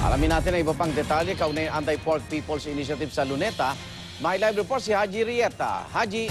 Alamin natin ang iba pang detalye kaugnay ng Anti-Pork People's Initiative sa Luneta. May live report si Haji Rieta. Haji.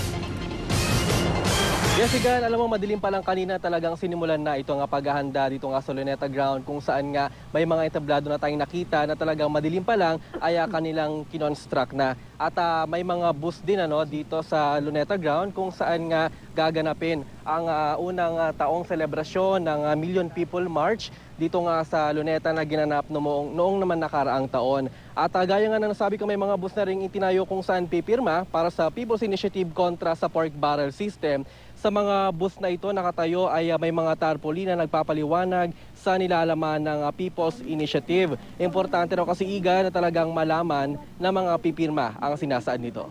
Jessica, alam mo madilim pa lang kanina talagang sinimulan na ito nga paghahanda dito nga sa Luneta Ground kung saan nga may mga entablado na tayong nakita na talagang madilim pa lang ay kanilang kinonstruct na. At may mga bus din dito sa Luneta Ground kung saan nga gaganapin ang unang taong selebrasyon ng Million People March dito nga sa Luneta na ginanap noong naman nakaraang taon. At gaya nga na nasabi ko, may mga bus na ring itinayo kung saan pipirma para sa People's Initiative kontra sa pork barrel system. Sa mga bus na ito nakatayo ay may mga tarpaulin na nagpapaliwanag sa nilalaman ng People's Initiative. Importante raw kasi Iga na talagang malaman na mga pipirma ang sinasaad nito.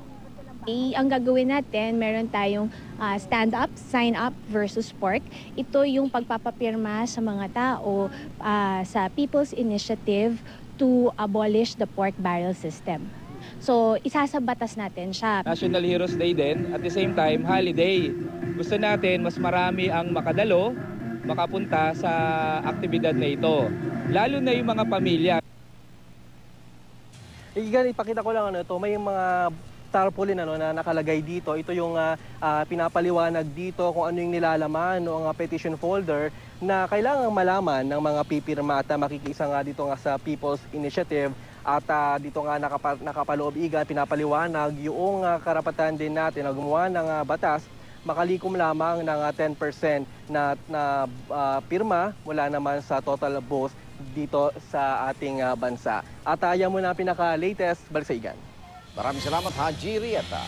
Ang gagawin natin, meron tayong stand up, sign up versus pork. Ito yung pagpapapirma sa mga tao sa People's Initiative to abolish the pork barrel system. So, isasabatas natin siya. National Heroes Day din, at the same time, holiday. Gusto natin mas marami ang makadalo, makapunta sa aktibidad na ito. Lalo na yung mga pamilya. Igan, ipakita ko lang may mga tarpaulin na nakalagay dito. Ito yung pinapaliwanag dito kung ano yung nilalaman ng petition folder na kailangang malaman ng mga pipirma at makikisa nga dito nga sa People's Initiative. At dito nga nakapaloob Igan, pinapaliwanag yung karapatan din natin na gumawa ng batas makalikom lamang ng 10% na pirma mula naman sa total votes dito sa ating bansa. At yan muna pinaka-latest, balik sa Igan. Maraming salamat, Haji Rieta.